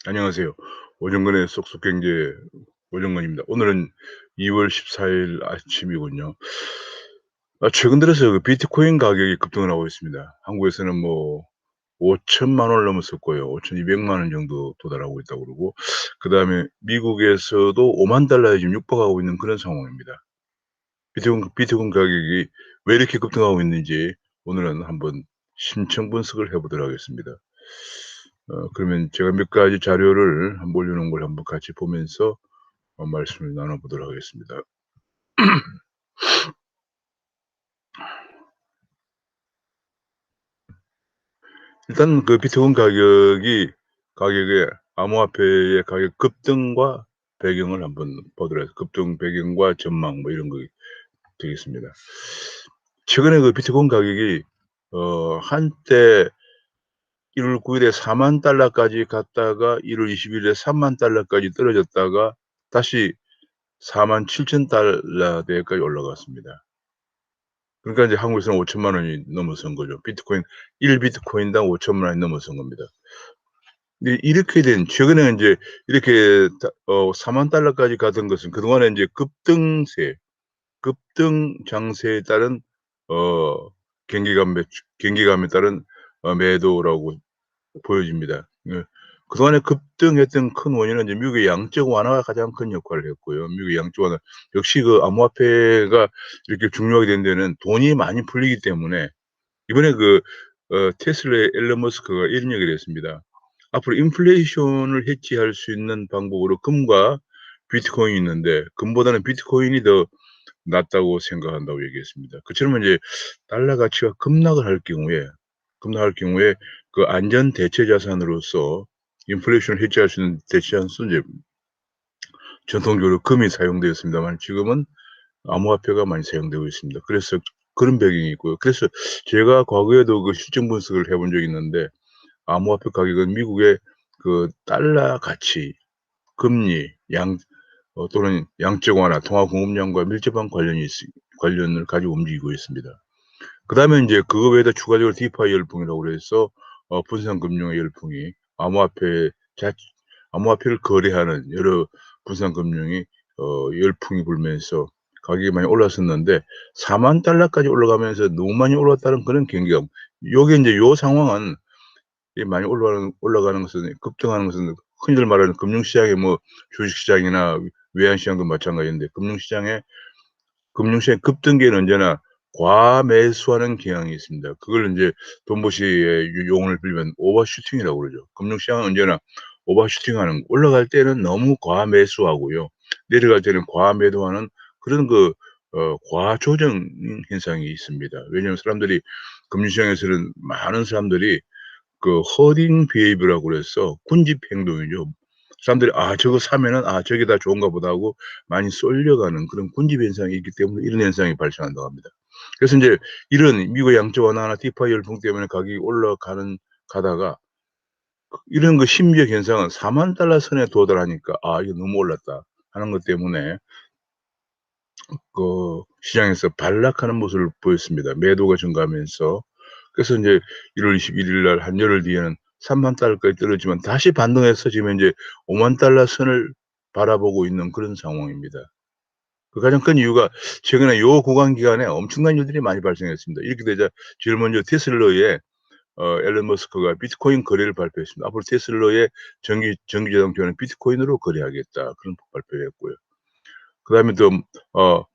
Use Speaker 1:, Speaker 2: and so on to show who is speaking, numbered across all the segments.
Speaker 1: 안녕하세요. 오정근의 쏙쏙경제 오정근입니다. 오늘은 2월 14일 아침이군요. 최근 들어서 그 비트코인 가격이 급등을 하고 있습니다. 한국에서는 뭐 5천만 원을 넘었었고요. 5,200만 원 정도 도달하고 있다고 그러고, 그다음에 미국에서도 5만 달러에 지금 육박하고 있는 그런 상황입니다. 비트코인 가격이 왜 이렇게 급등하고 있는지 오늘은 한번 심층 분석을 해 보도록 하겠습니다. 그러면 제가 몇 가지 자료를 한번 올려놓은 걸 한번 같이 보면서 말씀을 나눠보도록 하겠습니다. 일단 그 비트코인 가격의 암호화폐의 가격 급등과 배경을 한번 보도록 해서 급등 배경과 전망 뭐 이런 거 되겠습니다. 최근에 그 비트코인 가격이 한때 1월 9일에 4만 달러까지 갔다가 1월 20일에 3만 달러까지 떨어졌다가 다시 4만 7천 달러대까지 올라갔습니다. 그러니까 이제 한국에서는 5천만 원이 넘어선 거죠. 비트코인 1 비트코인당 5천만 원이 넘어선 겁니다. 근데 이렇게 된 최근에 인제 이렇게 4만 달러까지 가던 것은 그동안에 인제 급등 장세에 따른 어 경기감에 따른 매도라고 보여집니다. 예. 그동안에 급등했던 큰 원인은 이제 미국의 양적 완화가 가장 큰 역할을 했고요. 미국의 양적 완화 역시 그 암호화폐가 이렇게 중요하게 된 데는 돈이 많이 풀리기 때문에 이번에 테슬라의 일론 머스크가 이런 얘기를 했습니다. 앞으로 인플레이션을 해치할 수 있는 방법으로 금과 비트코인이 있는데 금보다는 비트코인이 더 낫다고 생각한다고 얘기했습니다. 그처럼 이제 달러 가치가 급락할 경우에 그 안전 대체 자산으로서 인플레이션을 해치할 수 있는 대체 자산은 이제 전통적으로 금이 사용되었습니다만 지금은 암호화폐가 많이 사용되고 있습니다. 그래서 그런 배경이 있고요. 그래서 제가 과거에도 그 실증 분석을 해본 적이 있는데 암호화폐 가격은 미국의 그 달러 가치, 금리, 또는 양적 완화, 통화 공급량과 밀접한 관련을 가지고 움직이고 있습니다. 그다음에 인제 그거 외에도 추가적으로 디파이 열풍이라고 그래서 분산 금융의 열풍이 자 암호화폐를 거래하는 여러 분산 금융이 열풍이 불면서 가격이 많이 올랐었는데 4만 달러까지 올라가면서 너무 많이 올랐다는 그런 경계감. 요게 인제 요 상황은 이 많이 올라가는 것은 급등하는 것은 흔히들 말하는 금융시장의 뭐 주식시장이나 외환시장도 마찬가지인데 금융시장 급등기에는 언제나 과매수하는 경향이 있습니다. 그걸 인제 돈보시의 용어를 빌면 오버슈팅이라고 그러죠. 금융시장은 언제나 오버슈팅하는 올라갈 때는 너무 과매수하고요. 내려갈 때는 과매도하는 그런 과조정 현상이 있습니다. 왜냐하면 금융시장에서는 많은 사람들이 그 허딩 비헤이비어라고 그래서 군집 행동이죠. 사람들이 '아 저거 사면은 저게 다 좋은가 보다.' 하고 많이 쏠려가는 그런 군집 현상이 있기 때문에 이런 현상이 발생한다고 합니다. 그래서 인제 이런 미국의 양적 완화나 디파이 열풍 때문에 가격이 가다가 이런 심리적 현상은 4만 달러 선에 도달하니까 '아 이거 너무 올랐다.' 하는 것 때문에 시장에서 반락하는 모습을 보였습니다. 매도가 증가하면서. 그래서 인제 1월 21일 날 한 열흘 뒤에는 3만 달러까지 떨어지지만 다시 반등해서 지금 인제 5만 달러 선을 바라보고 있는 그런 상황입니다. 그 가장 큰 이유가 최근에 요 구간 기간에 엄청난 일들이 많이 발생했습니다. 이렇게 되자 제일 먼저 테슬라의 앨런 머스크가 비트코인 거래를 발표했습니다. 앞으로 테슬라의 전기 자동차는 비트코인으로 거래하겠다. 그런 발표를 했고요. 그다음에 또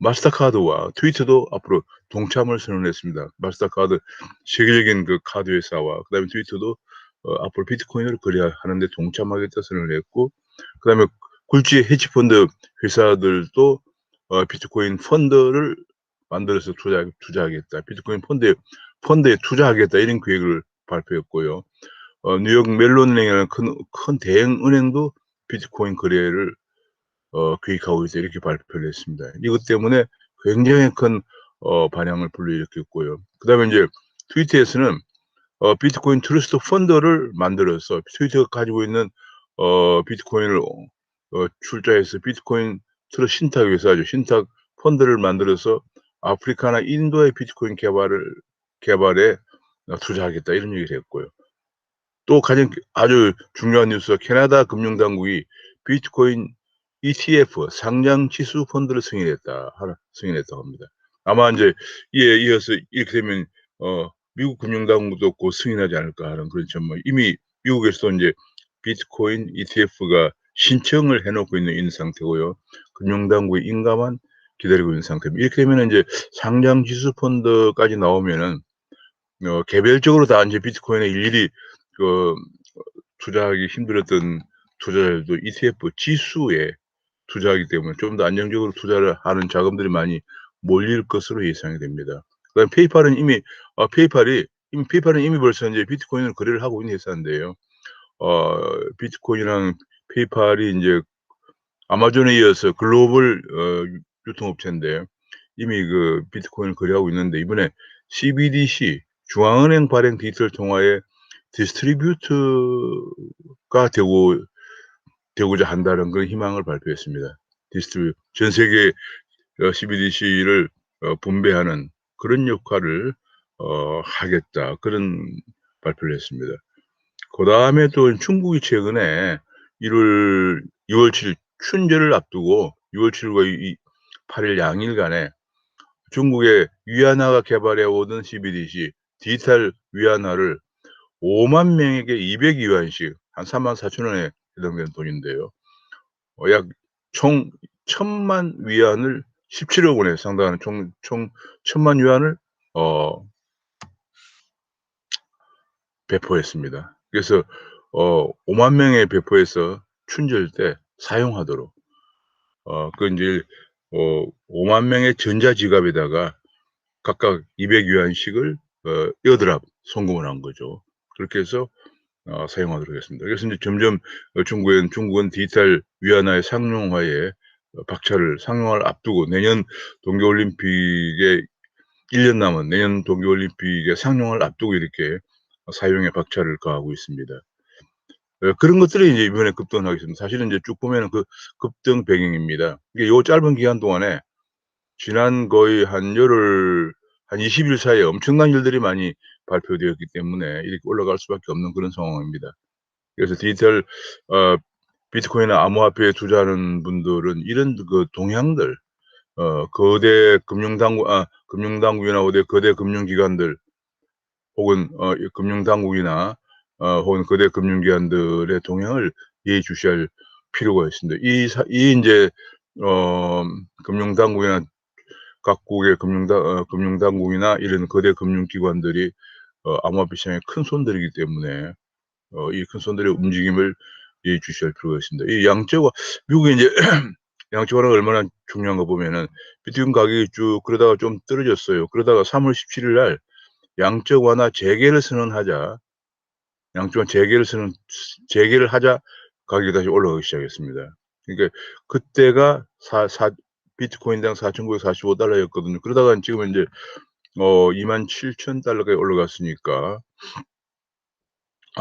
Speaker 1: 마스터카드와 트위터도 앞으로 동참을 선언했습니다. 마스터카드 세계적인 그 카드 회사와 그다음에 트위터도 앞으로 비트코인으로 거래하는 데 동참하겠다 선언을 했고 그다음에 굴지의 헤지 펀드 회사들도 비트코인 펀드를 만들어서 투자하겠다. 비트코인 펀드에 투자하겠다 이런 계획을 발표했고요. 뉴욕 멜론은행이라는 큰 대형 은행도 비트코인 거래를 계획하고 있다 이렇게 발표를 했습니다. 이것 때문에 굉장히 큰 반향을 불러일으켰고요. 그다음에 인제 트위터에서는 비트코인 트러스트 펀드를 만들어서 트위터가 가지고 있는 비트코인을 출자해서 비트코인 신탁 회사죠. 신탁 펀드를 만들어서 아프리카나 인도의 비트코인 개발에 투자하겠다 이런 얘기를 했고요. 또 가장 아주 중요한 뉴스가 캐나다 금융당국이 비트코인 ETF 상장 지수 펀드를 승인했다고 합니다. 아마 인제 이에 이어서 이렇게 되면 미국 금융당국도 곧 승인하지 않을까 하는 그런 전망. 이미 미국에서도 인제 비트코인 ETF가 신청을 해 놓고 있는 상태고요. 금융당국의 인가만 기다리고 있는 상태입니다. 이렇게 되면은 인제 상장 지수 펀드까지 나오면은 개별적으로 다 인제 비트코인에 일일이 그 투자하기 힘들었던 투자자들도 ETF 지수에 투자하기 때문에 좀 더 안정적으로 투자를 하는 자금들이 많이 몰릴 것으로 예상이 됩니다. 그다음에 페이팔은 이미 벌써 인제 비트코인으로 거래를 하고 있는 회사인데요. 비트코인이랑 페이팔이 인제 아마존에 이어서 글로벌 유통업체인데 이미 그 비트코인을 거래하고 있는데 이번에 CBDC 중앙은행 발행 디지털 통화의 디스트리뷰트가 되고자 한다는 그런 희망을 발표했습니다. 전 세계 CBDC를 분배하는 그런 역할을 하겠다. 그런 발표를 했습니다. 그다음에 또 중국이 최근에 1월 6월 7일 춘절을 앞두고 6월 7 일과 이 8일 양일간에 중국의 위안화가 개발해 오던 CBDC 디지털 위안화를 5만 명에게 200 위안씩 한 34,000 원에 해당되는 돈인데요. 약 총 1,000만 위안을 17억 원에 상당하는 총 1,000만 위안을 어 배포했습니다. 그래서 5만 명에 배포해서 춘절 때 사용하도록 그 인제 5만 명의 전자지갑에다가 각각 200 위안씩을 에어드랍 송금을 한 거죠. 그렇게 해서 사용하도록 했습니다. 그래서 인제 점점 중국은 디지털 위안화의 상용화에 상용화를 앞두고 내년 동계올림픽에 1년 남은 내년 동계올림픽의 상용화를 앞두고 이렇게 사용에 박차를 가하고 있습니다. 그런 것들이 이제 이번에 급등하게 됐습니다. 사실은 이제 쭉 보면은 그 급등 배경입니다. 이게 요 짧은 기간 동안에 지난 거의 한 20일 사이에 엄청난 일들이 많이 발표되었기 때문에 이렇게 올라갈 수밖에 없는 그런 상황입니다. 그래서 어 비트코인이나 암호화폐에 투자하는 분들은 이런 그 동향들 거대 금융당국이나 거대 금융기관들 혹은 이 금융당국이나 혹은 거대 금융기관들의 동향을 예의주시할 필요가 있습니다. 이 인제 어 금융당국이나 각국의 금융당국이나 이런 거대 금융기관들이 암호화폐 시장의 큰손들이기 때문에 이 큰손들의 움직임을 예의주시할 필요가 있습니다. 이 양적 미국의 인제 양적 완화가 얼마나 중요한가 보면은 비트코인 가격이 쭉 그러다가 좀 떨어졌어요. 그러다가 3월 17일 날 양적 완화 재개를 선언하자 양적 완화 재개를 하자 가격이 다시 올라가기 시작했습니다. 그러니까 그때가 사 사 비트코인당 4,945 달러였거든요. 그러다가 지금은 인제 27,000 달러까지 올라갔으니까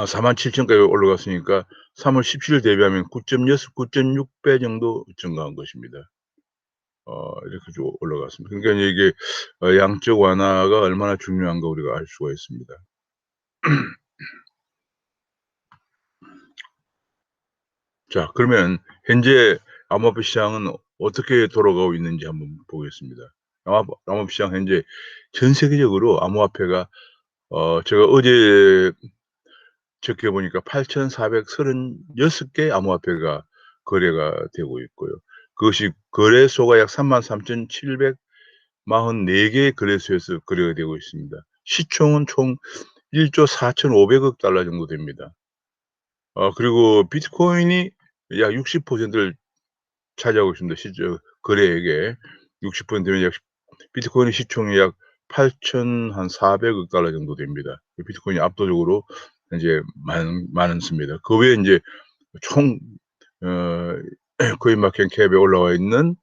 Speaker 1: 47,000 까지 올라갔으니까 3월 17일 대비하면 9.6배 정도 증가한 것입니다. 이렇게 좀 올라갔습니다. 그러니까 이게 양적 완화가 얼마나 중요한가 우리가 알 수가 있습니다. 자 그러면 현재 암호화폐 시장은 어떻게 돌아가고 있는지 한번 보겠습니다. 암호화폐 시장 현재 전 세계적으로 암호화폐가 제가 어제 적해 보니까 8,436개 암호화폐가 거래가 되고 있고요. 그것이 거래소가 약 33,744개 거래소에서 거래가 되고 있습니다. 시총은 총 1조 4,500억 달러 정도 됩니다. 그리고 비트코인이 약 60%를 차지하고 있습니다. 거래액의 60%면 약 비트코인의 시총이 약 8,400억 달러 정도 됩니다. 비트코인이 압도적으로 인제 많습니다. 그 외에 인제 총 어 코인마켓 캡에 올라와 있는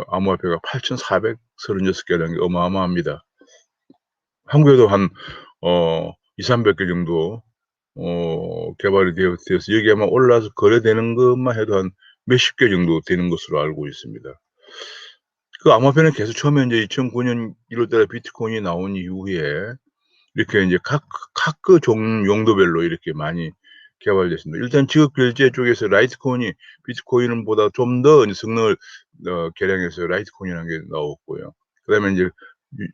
Speaker 1: 암호화폐가 8,436 개라는 게 어마어마합니다. 한국에도 한 200-300개 정도 개발이 되어서 여기 아마 올라와서 거래되는 것만 해도 한 몇십 개 정도 되는 것으로 알고 있습니다. 그 암호화폐는 계속 처음에 인제 2009년 1월 달에 비트코인이 나온 이후에 이렇게 인제 각 종 용도별로 이렇게 많이 개발됐습니다. 일단 지급 결제 쪽에서 라이트코인이 비트코인보다 좀 더 이제 성능을 개량해서 라이트코인이라는 게 나왔고요. 그다음에 인제 이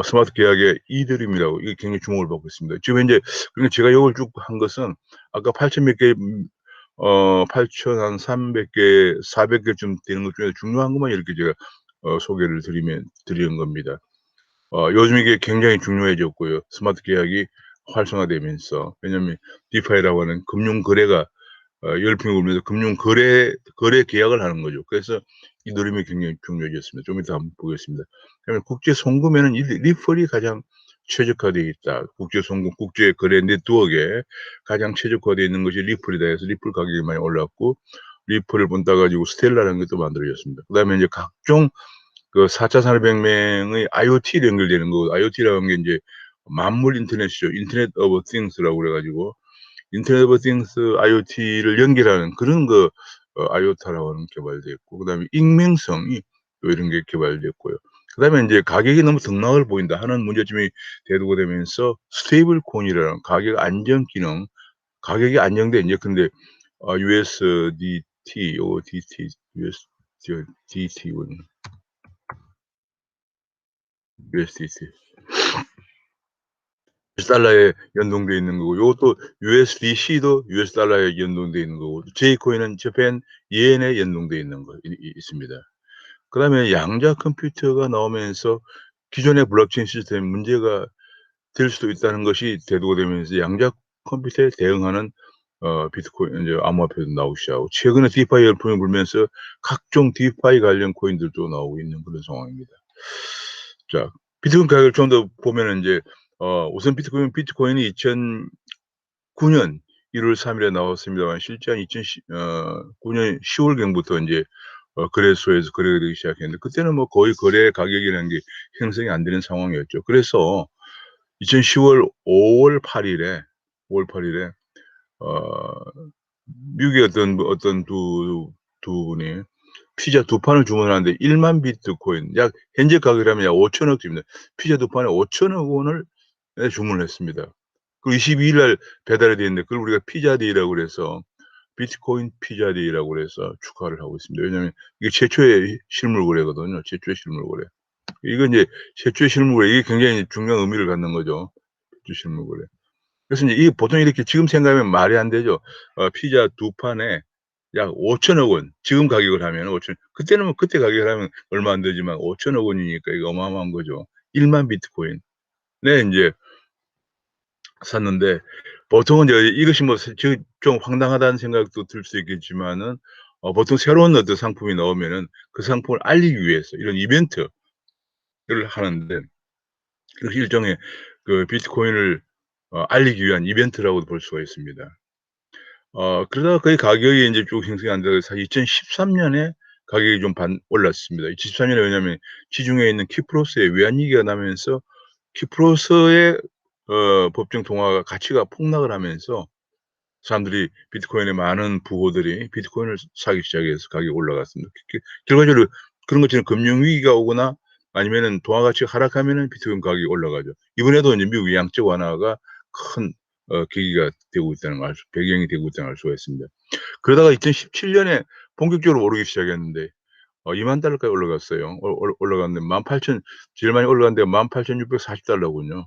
Speaker 1: 스마트 계약의 이더리움이라고 이게 굉장히 주목을 받고 있습니다. 지금 현재 그러니까 제가 요걸 쭉 한 것은 아까 8,000 몇 개 8,000 한 300 개, 400 개쯤 되는 것 중에 중요한 것만 이렇게 제가 소개를 드리는 겁니다. 요즘 이게 굉장히 중요해졌고요. 스마트 계약이 활성화되면서 왜냐하면 디파이라고 하는 금융 거래가 열풍이 불면서 금융 거래 계약을 하는 거죠. 그래서 이 노림이 굉장히 중요해졌습니다. 좀 이따 한번 보겠습니다. 그다음에 국제 송금에는 이 리플이 가장 최적화되어 있다. 국제 송금, 국제 거래 네트워크에 가장 최적화되어 있는 것이 리플이다 해서 리플 가격이 많이 올랐고 리플을 본따 가지고 스텔라라는 것도 만들어졌습니다. 그다음에 이제 각종 그 4차 산업혁명의 IoT로 연결되는 거 IoT라는 게 인제 만물 인터넷이죠. 인터넷 오브 띵스라고 그래 가지고 인터넷 오브 띵스 IoT를 연결하는 그런 거 IOT라고 하는 게 개발됐고 그다음에 익명성이 또 이런 게 개발됐고요. 그다음에 인제 '가격이 너무 등락을 보인다.' 하는 문제점이 대두가 되면서 스테이블 코인이라는 가격 안정 기능 가격이 안정돼 인제 근데 USDT 요거 DT US 저 DT 원 USDT US 달러에 연동돼 있는 거고 요것도 USDC도 US 달러에 연동돼 있는 거고 J코인은 재팬 이엔에 연동돼 있는 거 있습니다. 그다음에 양자 컴퓨터가 나오면서 기존의 블록체인 시스템에 문제가 될 수도 있다는 것이 대두가 되면서 양자 컴퓨터에 대응하는 비트코인 인제 암호화폐도 나오기 시작하고 최근에 디파이 열풍이 불면서 각종 디파이 관련 코인들도 나오고 있는 그런 상황입니다. 자 비트코인 가격을 좀 더 보면은 인제 우선 비트코인이 2009년 1월 3 일에 나왔습니다만 실제 한 2009년 10 월경부터 인제 거래소에서 거래가 되기 시작했는데 그때는 뭐 거의 거래 가격이라는 게 형성이 안 되는 상황이었죠. 그래서 2010월 5월 8 일에 5월 8 일에 어 미국의 어떤 두 분이 피자 두 판을 주문하는데 1만 비트코인 약 현재 가격이라면 약 5천억 입니다. 피자 두 판에 5천억 원을 주문을 했습니다. 그 22일 날 배달이 됐는데 그걸 우리가 피자데이라고 그래서 비트코인 피자데이라고 그래서 축하를 하고 있습니다. 왜냐하면 이게 최초의 실물 거래거든요. 최초의 실물 거래. 이건 이제 최초의 실물 거래 이게 굉장히 중요한 의미를 갖는 거죠. 최초 실물 거래. 그래서 이제 이게 보통 이렇게 지금 생각하면 말이 안 되죠. 피자 두 판에 약 5천억 원 지금 가격을 하면은 5천 그때는 뭐 그때 가격을 하면 얼마 안 되지만 5천억 원이니까 이거 어마어마한 거죠. 1만 비트코인. 네 인제 샀는데 보통은 이제 이것이 뭐 좀 황당하다는 생각도 들 수 있겠지만은 보통 새로운 어떤 상품이 나오면은 그 상품을 알리기 위해서 이런 이벤트를 하는데 그것이 일종의 그 비트코인을 알리기 위한 이벤트라고도 볼 수가 있습니다. 그러다가 거의 가격이 인제 쭉 형성이 안 돼서 2013 년에 가격이 좀 올랐습니다. 2013 년에 왜냐하면 지중해에 있는 키프로스에 외환 위기가 나면서 키프로스의 법정 통화가 가치가 폭락을 하면서 사람들이 비트코인의 많은 부호들이 비트코인을 사기 시작해서 가격이 올라갔습니다. 결과적으로 그런 것처럼 금융 위기가 오거나 아니면은 동화 가치가 하락하면은 비트코인 가격이 올라가죠. 이번에도 인제 미국 양적 완화가 큰 계기가 되고 있다는 걸 배경이 되고 있다는 걸 알 수가 있습니다. 그러다가 2017 년에 본격적으로 오르기 시작했는데 2만 달러까지 올라갔어요. 올라갔는데 18,000 제일 많이 올라간 데가 18,640 달러군요.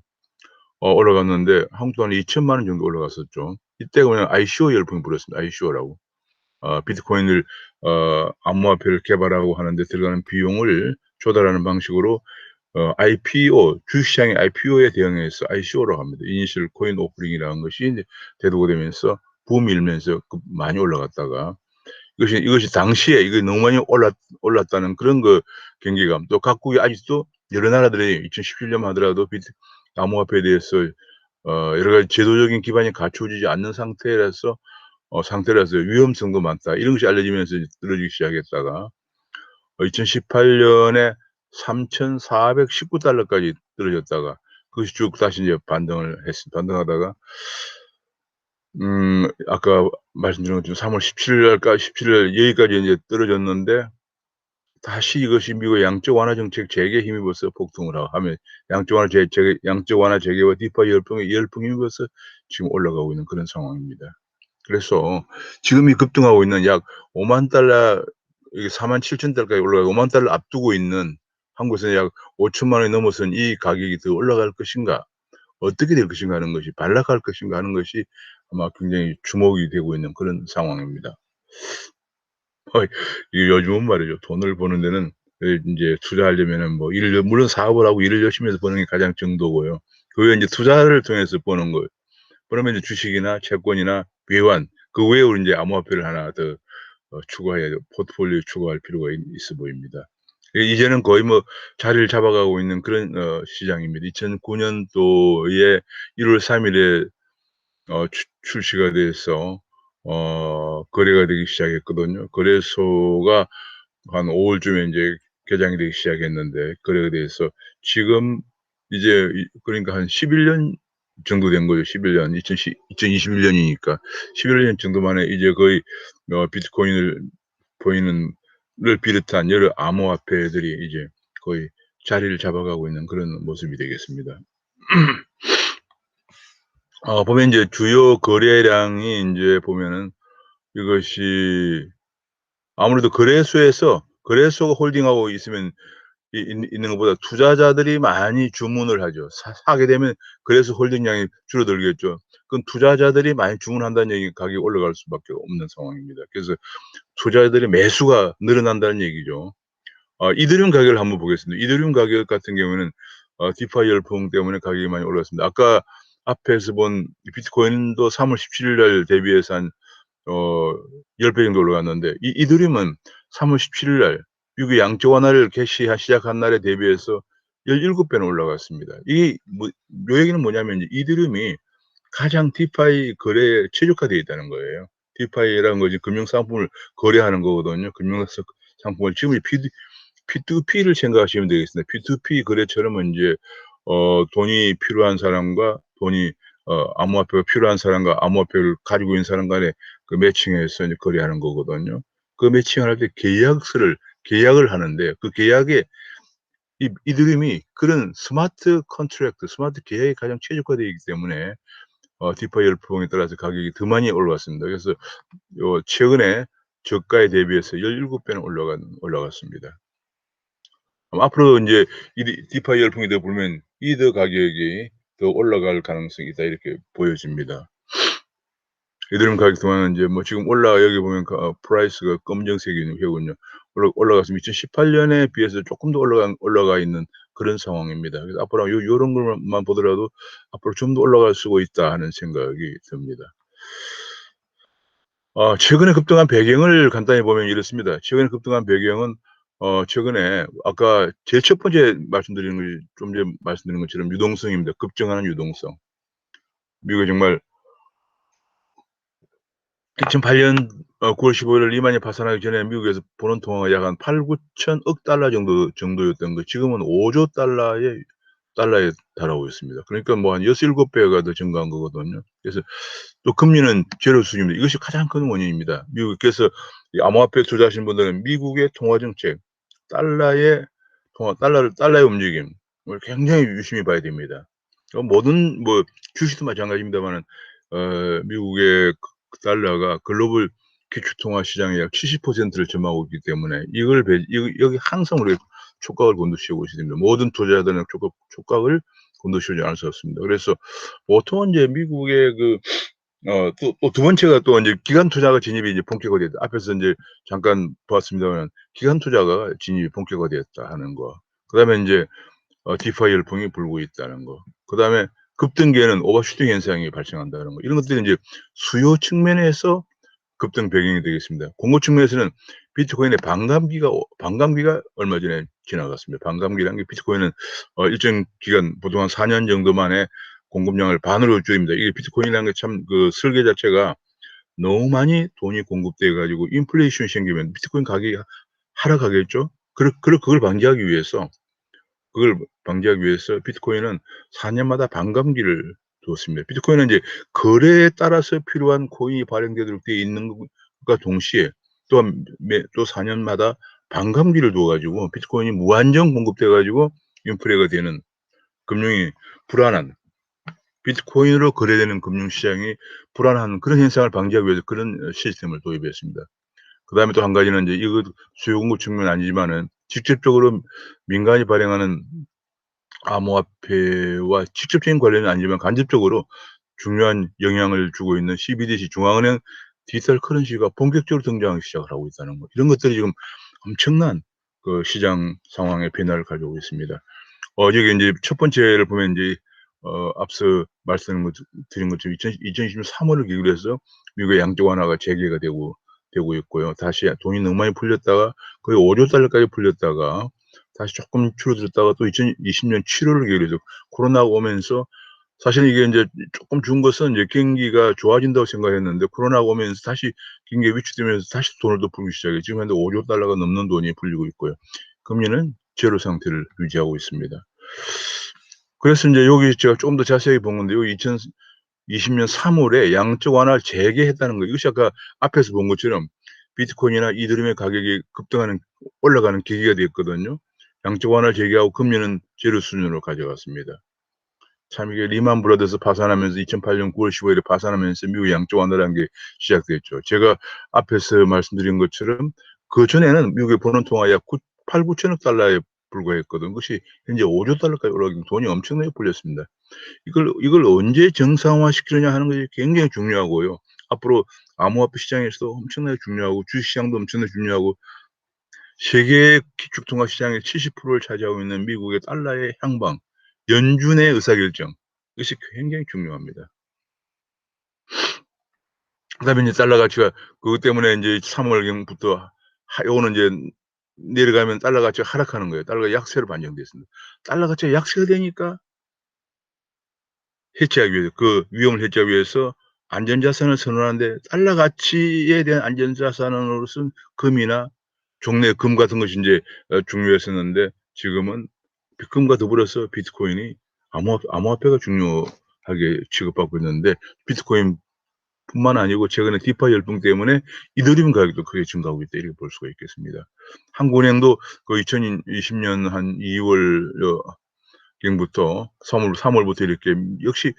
Speaker 1: 올라갔는데 한국 돈으로 2천만 원 정도 올라갔었죠. 이때가 뭐냐면 ICO 열풍이 불었습니다. ICO라고. 비트코인을 암호화폐를 개발하고 하는 데 들어가는 비용을 조달하는 방식으로 IPO 주식시장의 IPO에 대응해서 ICO라고 합니다. 이니셜 코인 오프닝이라는 것이 인제 대두가 되면서 붐이 일면서 많이 올라갔다가 이것이 당시에 이게 너무 많이 올랐다는 그런 경계감 또 각국이 아직도 여러 나라들이 2017년 하더라도 암호화폐에 대해서 여러 가지 제도적인 기반이 갖춰지지 않는 상태라서 위험성도 많다. 이런 것이 알려지면서 이제 떨어지기 시작했다가 2018 년에 3,419 달러까지 떨어졌다가 그것이 쭉 다시 이제 반등하다가 아까 말씀드린 것처럼 3월 17일 날까 17일 날 여기까지 인제 떨어졌는데 다시 이것이 미국의 양적 완화 정책 재개에 힘입어서 폭등을 하며 양적 완화 재개와 디파이 열풍에 힘입어서 지금 올라가고 있는 그런 상황입니다. 그래서 지금 이 급등하고 있는 약 $50,000 이게 47,000달러까지 올라가고 $50,000 앞두고 있는 한국에서는 약 5천만 원이 넘어선 이 가격이 더 올라갈 것인가, 어떻게 될 것인가 하는 것이, 반락할 것인가 하는 것이 아마 굉장히 주목이 되고 있는 그런 상황입니다. 이 요즘은 말이죠. 돈을 버는 데는 인제 투자하려면은 뭐 일을 물론 사업을 하고 일을 열심히 해서 버는 게 가장 정도고요. 그 외에 인제 투자를 통해서 버는 거, 그러면 이제 주식이나 채권이나 외환, 그 외에 우리 인제 암호화폐를 하나 더 추가해야 포트폴리오에 추가할 필요가 있어 보입니다. 이제는 거의 뭐 자리를 잡아가고 있는 그런 시장입니다. 2009 년도에 1월 3 일에 출시가 돼서 거래가 되기 시작했거든요. 거래소가 한 5 월쯤에 인제 개장이 되기 시작했는데, 거래가 돼서 지금 이제 그러니까 한 11년 정도 된 거죠. 11 년. 2021 년이니까 11년 정도 만에 이제 거의 비트코인을 보이는 를 비롯한 여러 암호화폐들이 이제 거의 자리를 잡아가고 있는 그런 모습이 되겠습니다. 보면 인제 주요 거래량이 인제 보면은 이것이 아무래도 거래소가 홀딩하고 있으면 있는 것보다 투자자들이 많이 주문을 하죠. 사게 되면 거래소 홀딩량이 줄어들겠죠. 그건 투자자들이 많이 주문한다는 얘기는 가격이 올라갈 수밖에 없는 상황입니다. 그래서 투자자들의 매수가 늘어난다는 얘기죠. 이더리움 가격을 한번 보겠습니다. 이더리움 가격 같은 경우에는 디파이 열풍 때문에 가격이 많이 올랐습니다. 아까 앞에서 본 비트코인도 3월 17일 날 대비해서 한 어 10배 정도 올라갔는데, 이더리움은 3월 17일 날 미국이 양적 완화를 시작한 날에 대비해서 17 배나 올라갔습니다. 이게 뭐 요 얘기는 뭐냐면 이제 이더리움이 가장 디파이 거래에 최적화되어 있다는 거예요. 디파이라는 것이 금융 상품을 거래하는 거거든요. 상품을 지금 이 P2P를 생각하시면 되겠습니다. P2P 거래처럼 인제 돈이 필요한 사람과 암호화폐가 필요한 사람과 암호화폐를 가지고 있는 사람 간에 그 매칭해서 이제 거래하는 거거든요. 그 매칭을 할 때 계약을 하는데, 그 계약에 이더리움이 그런 스마트 계약에 가장 최적화되어 있기 때문에 디파이 열풍에 따라서 가격이 더 많이 올라갔습니다. 그래서 최근에 저가에 대비해서 17 배나 올라갔습니다. 앞으로 인제 디파이 열풍이 더 불면 이더 가격이 더 올라갈 가능성이 있다, 이렇게 보여집니다. 이더리움 가격 동안은 인제 뭐 지금 여기 보면 프라이스가 검정색이거든요. 올라가서 2018 년에 비해서 쪼끔 더 올라가 있는 그런 상황입니다. 그래서 앞으로 요런 것만 보더라도 '앞으로 좀 더 올라갈 수가 있다.' 하는 생각이 듭니다. 최근에 급등한 배경을 간단히 보면 이렇습니다. 최근에 급등한 배경은 최근에 아까 제일 첫 번째 말씀드리는 것이 좀 전에 말씀드린 것처럼 유동성입니다. 급증하는 유동성. 미국이 정말 2008년 9월 15 일을 리만이 파산하기 전에 미국에서 보는 통화가 약 한 8,9천억 달러 정도였던 거, 지금은 5조 달러에 달하고 있습니다. 그러니까 뭐 한 6-7 배가 더 증가한 거거든요. 그래서 또 금리는 제로 수준입니다. 이것이 가장 큰 원인입니다. 미국께서 이 암호화폐 투자하시는 분들은 미국의 통화 정책, 달러의 달러의 움직임을 굉장히 유심히 봐야 됩니다. 모든 뭐 주식도 마찬가지입니다마는 미국의 달러가 글로벌 기축통화 시장의 약 70%를 점하고 있기 때문에 이걸 여기 항상 우리가 촉각을 곤두세우고 있어야 됩니다. 모든 투자자들은 촉각을 곤두세우지 않을 수 없습니다. 그래서 보통은 이제 미국의 또 두 번째가 또 인제 기관 투자가 진입이 이제 본격화됐다. 앞에서 인제 잠깐 보았습니다만 기관 투자가 진입이 본격화되었다 하는 거. 그다음에 인제 디파이 열풍이 불고 있다는 거. 그다음에 급등기에는 오버슈팅 현상이 발생한다는 거. 이런 것들이 인제 수요 측면에서 급등 배경이 되겠습니다. 공급 측면에서는 비트코인의 반감기가 얼마 전에 지나갔습니다. 반감기라는 게 비트코인은 일정 기간 보통 한 4년 정도 만에 공급량을 반으로 줄입니다. 이게 비트코인이라는 게 참 설계 자체가 너무 많이 돈이 공급돼 가지고 인플레이션이 생기면 비트코인 가격이 하락하겠죠. 그걸 방지하기 위해서 비트코인은 4 년마다 반감기를 두었습니다. 비트코인은 이제 거래에 따라서 필요한 코인이 발행되도록 되어 있는 것과 동시에 또한 또 4 년마다 반감기를 둬 가지고 비트코인이 무한정 공급돼 가지고 인플레가 되는 금융이 불안한 비트코인으로 거래되는 금융시장이 불안한 그런 현상을 방지하기 위해서 그런 시스템을 도입했습니다. 그다음에 또 한 가지는 인제 이거 수요 공급 측면은 아니지만은 직접적으로 민간이 발행하는 암호화폐와 직접적인 관련은 아니지만 간접적으로 중요한 영향을 주고 있는 CBDC 중앙은행 디지털 커런시가 본격적으로 등장하기 시작을 하고 있다는 거. 이런 것들이 지금 엄청난 그 시장 상황의 변화를 가져오고 있습니다. 여기 인제 첫 번째를 보면 인제 앞서 말씀 드린 것처럼 2020년 3 월을 계기로 해서 미국의 양적 완화가 재개가 되고 있고요. 다시 돈이 너무 많이 풀렸다가 거의 5조 달러까지 풀렸다가 다시 쪼끔 줄어들었다가 또 2020년 7 월을 계기로 해서 코로나가 오면서 사실은 이게 인제 쪼끔 준 것은 이제 경기가 좋아진다고 생각했는데 코로나가 오면서 다시 경기가 위축되면서 다시 돈을 더 풀기 시작해요. 지금 현재 5조 달러가 넘는 돈이 풀리고 있고요. 금리는 제로 상태를 유지하고 있습니다. 그래서 인제 여기 제가 좀 더 자세히 본 건데 여기 2020년 3 월에 양적 완화를 재개했다는 거. 이것이 아까 앞에서 본 것처럼 비트코인이나 이더리움의 가격이 급등하는 올라가는 계기가 됐거든요. 양적 완화를 재개하고 금리는 제로 수준으로 가져갔습니다. 참 이게 리만 브라더스 파산하면서 2008년 9월 15일에 파산하면서 미국의 양적 완화라는 게 시작됐죠. 제가 앞에서 말씀드린 것처럼 그전에는 미국의 번원 통화가 약 8,000-9,000억 달러에 불과했거든. 그것이 현재 5조 달러까지 올라가고 돈이 엄청나게 풀렸습니다. 이걸 언제 정상화시키느냐 하는 것이 굉장히 중요하고요. 앞으로 암호화폐 시장에서도 엄청나게 중요하고 주식시장도 엄청나게 중요하고 세계 기축통화 시장의 70%를 차지하고 있는 미국의 달러의 향방, 연준의 의사결정 이것이 굉장히 중요합니다. 그다음에 인제 달러 가치가 그것 때문에 인제 3 월경부터 요거는 인제 내려가면 달러 가치가 하락하는 거예요. 달러가 약세로 반영됐습니다. 달러 가치가 약세가 되니까 해치하기 위해서 그 위험을 해치하기 위해서 안전자산을 선호하는데 달러 가치에 대한 안전자산으로서는 금이나 종래 금 같은 것이 인제 중요했었는데 지금은 금과 더불어서 비트코인이 암호화폐가 중요하게 취급받고 있는데 비트코인뿐만 아니고 최근에 디파이 열풍 때문에 이더리움 가격도 크게 증가하고 있다 이렇게 볼 수가 있겠습니다. 한국은행도 그 2020년 한 2월 경부터 3 월부터 이렇게 역시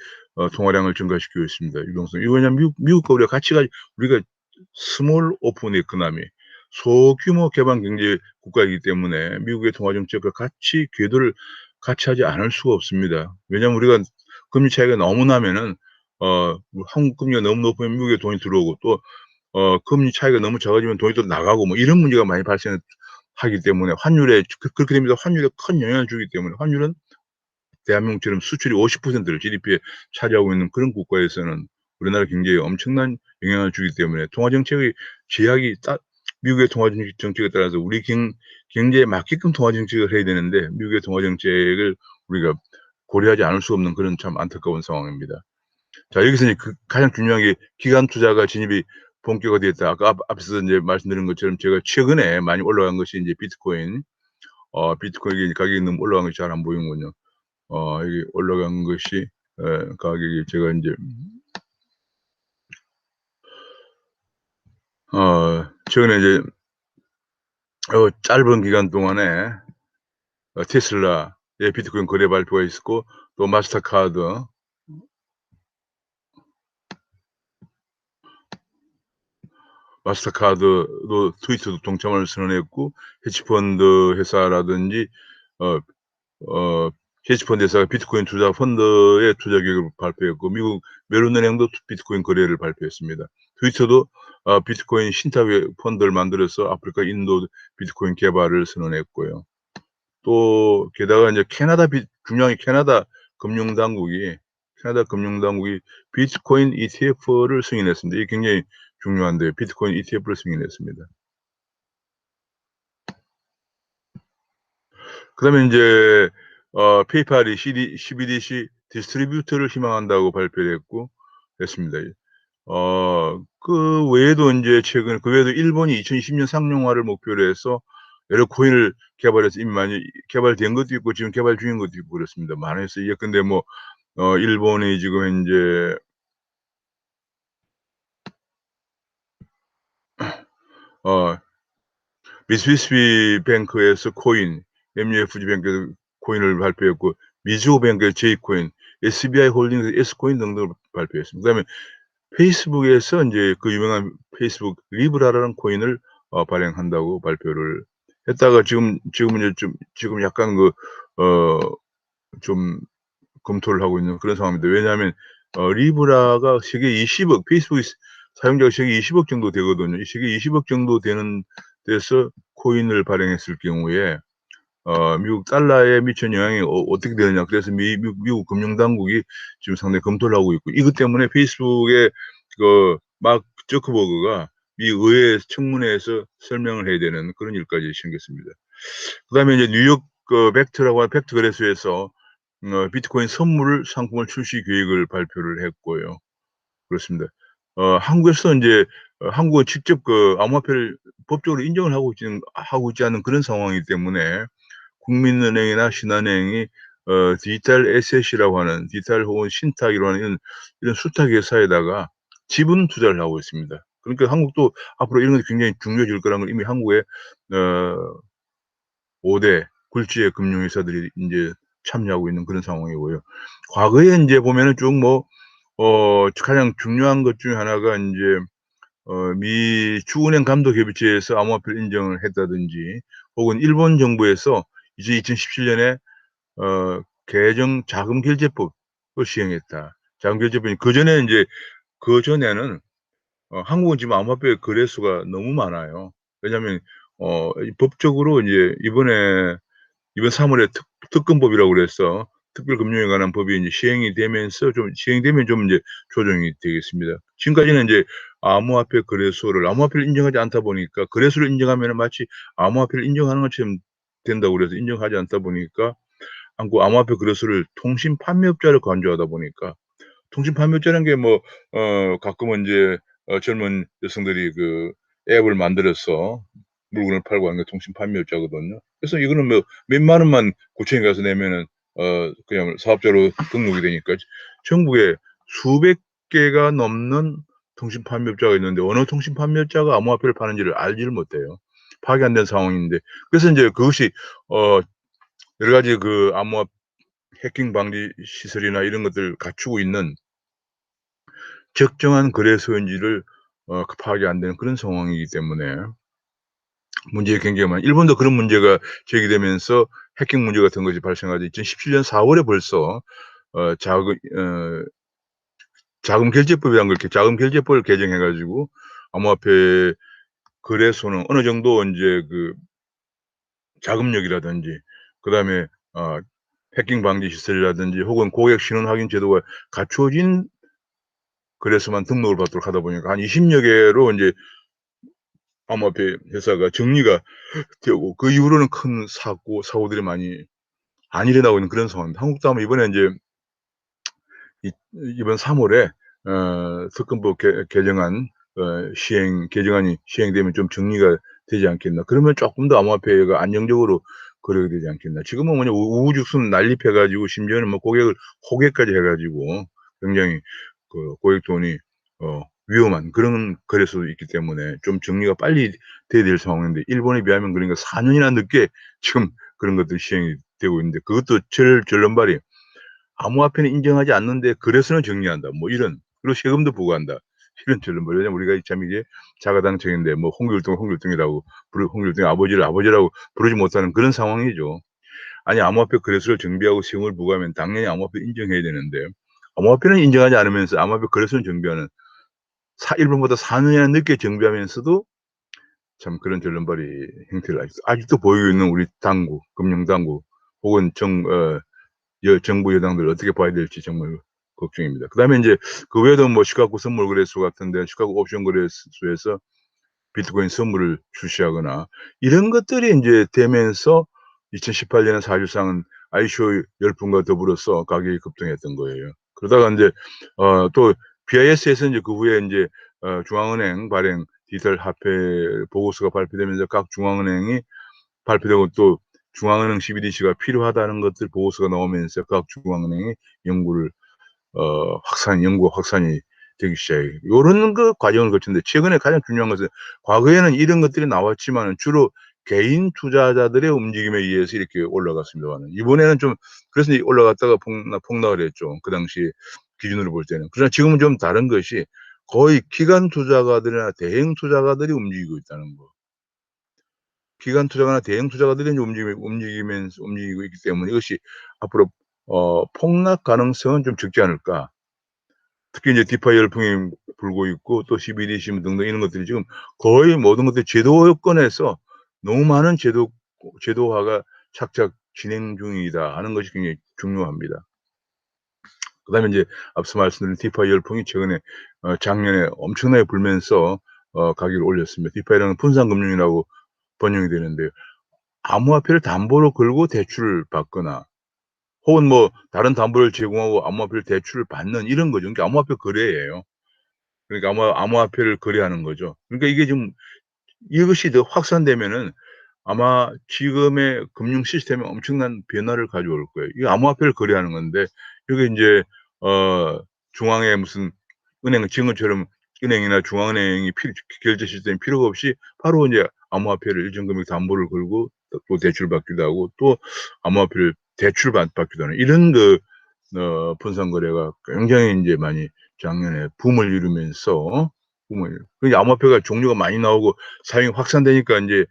Speaker 1: 통화량을 증가시키고 있습니다, 유동성. 이거 왜냐면 미국과 우리가 가치가 우리가 스몰 오픈 이코노미 소규모 개방 경제 국가이기 때문에 미국의 통화 정책과 같이 궤도를 같이 하지 않을 수가 없습니다. 왜냐하면 우리가 금리 차이가 너무 나면은 한국 금리가 너무 높으면 미국에 돈이 들어오고 또 금리 차이가 너무 작아지면 돈이 또 나가고 뭐 이런 문제가 많이 발생하기 때문에 환율에 그렇게 됩니다. 환율에 큰 영향을 주기 때문에 환율은 대한민국처럼 수출이 50%를 GDP에 차지하고 있는 그런 국가에서는 우리나라 경제에 엄청난 영향을 주기 때문에 통화 정책의 제약이 미국의 통화 정책에 따라서 우리 경제에 맞게끔 통화 정책을 해야 되는데 미국의 통화 정책을 우리가 고려하지 않을 수 없는 그런 참 안타까운 상황입니다. 자, 여기서 이제 가장 중요한 게 기관 투자가 진입이 본격화됐다. 아까 앞에서 인제 말씀드린 것처럼 제가 최근에 많이 올라간 것이 인제 비트코인. 비트코인이 가격이 너무 올라간 것이 잘 안 보이는군요. 이게 올라간 것이 가격이 제가 인제 최근에 이제 짧은 기간 동안에 테슬라의 비트코인 거래 발표가 있었고 또 마스터카드도 트위터도 동참을 선언했고 헤지펀드 회사라든지 어 어 헤지펀드 회사가 비트코인 투자 펀드의 투자 계획을 발표했고 미국 메론은행도 비트코인 거래를 발표했습니다. 트위터도 비트코인 신탁 펀드를 만들어서 아프리카, 인도 비트코인 개발을 선언했고요. 또 게다가 인제 중요한 게 캐나다 금융 당국이 비트코인 ETF를 승인했습니다. 이게 굉장히 중요한데요. 비트코인 ETF를 승인했습니다. 그다음에 인제 페이팔이 CBDC 디스트리뷰터를 희망한다고 발표를 했습니다. 그 외에도 인제 최근 그 외에도 일본이 2020년 상용화를 목표로 해서 여러 코인을 개발해서 이미 많이 개발된 것도 있고 지금 개발 중인 것도 있고 그렇습니다. 많이 해서 예컨대 뭐 일본이 지금 현재 어 미쓰비시 뱅크에서 코인, MUFG 뱅크에서 코인을 발표했고 미즈호 뱅크에서 J코인, SBI 홀딩스 S코인 등등을 발표했습니다. 그다음에 페이스북에서 인제 그 유명한 페이스북 리브라라는 코인을 발행한다고 발표를 했다가 지금은 이제 지금 약간 좀 검토를 하고 있는 그런 상황입니다. 왜냐하면 리브라가 세계 20억 페이스북이 사용자가 세계 20억 정도 되거든요. 이 세계 20억 정도 되는 데서 코인을 발행했을 경우에 미국 달러에 미치는 영향이 어떻게 되느냐. 그래서 미국 금융 당국이 지금 상당히 검토를 하고 있고 이것 때문에 페이스북의 마크 저커버그가 미 의회 청문회에서 설명을 해야 되는 그런 일까지 생겼습니다. 그다음에 이제 뉴욕 벡트라고 하는 벡트 거래소에서 비트코인 선물 상품을 출시 계획을 발표를 했고요. 그렇습니다. 한국에서 인제 한국은 직접 암호화폐를 법적으로 인정을 하고 있지 않은 그런 상황이기 때문에 국민은행이나 신한은행이 디지털 에셋이라고 하는 디지털 혹은 신탁 이런 수탁 회사에다가 지분 투자를 하고 있습니다. 그러니까 한국도 앞으로 이런 것이 굉장히 중요해질 거라는 걸 이미 한국의 어 5대 굴지의 금융회사들이 인제 참여하고 있는 그런 상황이고요. 과거에 인제 보면은 쭉 가장 중요한 것 중에 하나가 인제 미 주은행 감독협의체에서 암호화폐를 인정을 했다든지 혹은 일본 정부에서 이제 2017 년에 개정 자금결제법을 시행했다. 자금결제법이 그전에 인제 그전에는 한국은 지금 암호화폐 거래소가 너무 많아요. 왜냐하면 이 법적으로 이제 이번 3 월에 특검법이라고 그래서 특별금융에 관한 법이 인제 시행이 되면서 시행되면 인제 조정이 되겠습니다. 지금까지는 인제 암호화폐를 인정하지 않다 보니까 거래소를 인정하면은 마치 암호화폐를 인정하는 것처럼 된다고 그래서 인정하지 않다 보니까 한국 암호화폐 거래소를 통신 판매업자로 간주하다 보니까 통신 판매업자라는 게 가끔은 인제 젊은 여성들이 앱을 만들어서 물건을 팔고 하는 게 통신 판매업자거든요. 그래서 이거는 몇만 원만 구청에 가서 내면은 그냥 사업자로 등록이 되니까 전국에 수백 개가 넘는 통신 판매업자가 있는데 어느 통신 판매업자가 암호화폐를 파는지를 알지를 못해요. 파악이 안 된 상황인데 그래서 인제 그것이 어 여러 가지 해킹 방지 시설이나 이런 것들을 갖추고 있는 적정한 거래소인지를 파악이 안 되는 그런 상황이기 때문에 문제가 굉장히 일본도 그런 문제가 제기되면서 해킹 문제 같은 것이 발생하죠. 2017년 4 월에 벌써 어 자금 어 자금결제법이라는 걸 이렇게 자금결제법을 개정해 가지고 암호화폐 거래소는 어느 정도 인제 자금력이라든지 그다음에 어 해킹 방지 시설이라든지 혹은 고객 신원 확인 제도가 갖추어진 거래소만 등록을 받도록 하다 보니까 한 20여 개로 인제 암호화폐 회사가 정리가 되고 그 이후로는 큰 사고들이 많이 안 일어나고 있는 그런 상황입니다. 한국도 아마 이번에 인제 이번 3 월에 특검법 개정안 개정안이 시행되면 좀 정리가 되지 않겠나. 그러면 쪼끔 더 암호화폐가 안정적으로 거래가 되지 않겠나. 지금은 뭐냐 우후죽순 난립해 가지고 심지어는 고객을 호객까지 해 가지고 굉장히 고객 돈이 위험한 그런 거래소도 있기 때문에 좀 정리가 빨리 돼야 될 상황인데 일본에 비하면 그러니까 4 년이나 늦게 지금 그런 것들이 시행이 되고 있는데 그것도 절름발이 암호화폐는 인정하지 않는데 거래소는 정리한다. 그리고 세금도 부과한다. 이런 절름발. 왜냐면 우리가 참 이게 자가당착인데 홍길동이라고 홍길동의 아버지를 아버지라고 부르지 못하는 그런 상황이죠. 아니 암호화폐 거래소를 정비하고 세금을 부과하면 당연히 암호화폐 인정해야 되는데 암호화폐는 인정하지 않으면서 암호화폐 거래소는 정비하는 일본보다 4 년이나 늦게 정비하면서도 참 그런 절름발이 형태를 아직도 보이고 있는 우리 금융 당국 혹은 정부 여당들 어떻게 봐야 될지 정말 걱정입니다. 그다음에 인제 그 외에도 시카고 선물 거래소 같은 데 시카고 옵션 거래소에서 비트코인 선물을 출시하거나 이런 것들이 인제 되면서 2018 년에 사실상은 ICO 열풍과 더불어서 가격이 급등했던 거예요. 그러다가 인제 또 BIS에서 인제 그 후에 인제 중앙은행 발행 디지털 화폐 보고서가 발표되면서 각 중앙은행이 발표되고 또 중앙은행 CBDC가 필요하다는 것들 보고서가 나오면서 각 중앙은행이 연구를 연구가 확산이 되기 시작해요. 요런 과정을 거쳤는데 최근에 가장 중요한 것은 과거에는 이런 것들이 나왔지만은 주로 개인 투자자들의 움직임에 의해서 이렇게 올라갔습니다마는 이번에는 좀 그래서 이 올라갔다가 폭락을 했죠. 그 당시 기준으로 볼 때는. 그러나 지금은 좀 다른 것이 거의 기관 투자가들이나 대형 투자가들이 움직이고 있다는 거. 기관 투자가나 대형 투자가들이 인제 움직이면서 움직이고 있기 때문에 이것이 앞으로 폭락 가능성은 좀 적지 않을까. 특히 이제 디파이 열풍이 불고 있고 또 CBDC 등등 이런 것들이 지금 거의 모든 것들이 제도권에서 너무 많은 제도화가 착착 진행 중이다 하는 것이 굉장히 중요합니다. 그다음에 인제 앞서 말씀드린 디파이 열풍이 최근에 작년에 엄청나게 불면서 가격을 올렸습니다. 디파이라는 분산 금융이라고 번역이 되는데요. 암호화폐를 담보로 걸고 대출을 받거나 혹은 뭐 다른 담보를 제공하고 암호화폐를 대출을 받는 이런 거죠. 그러니까 암호화폐 거래예요. 그러니까 암호화폐를 거래하는 거죠. 그러니까 이게 좀 이것이 더 확산되면은 아마 지금의 금융 시스템에 엄청난 변화를 가져올 거예요. 이 암호화폐를 거래하는 건데 이게 인제 중앙에 무슨 은행 지금처럼 은행이나 중앙은행이 결제 시스템이 필요가 없이 바로 인제 암호화폐를 일정 금액 담보를 걸고 또 대출을 받기도 하고 또 암호화폐를 받기도 하는 이런 분산 거래가 굉장히 인제 많이 작년에 붐을 이루면서 그러니까 암호화폐가 종류가 많이 나오고 사용이 확산되니까 인제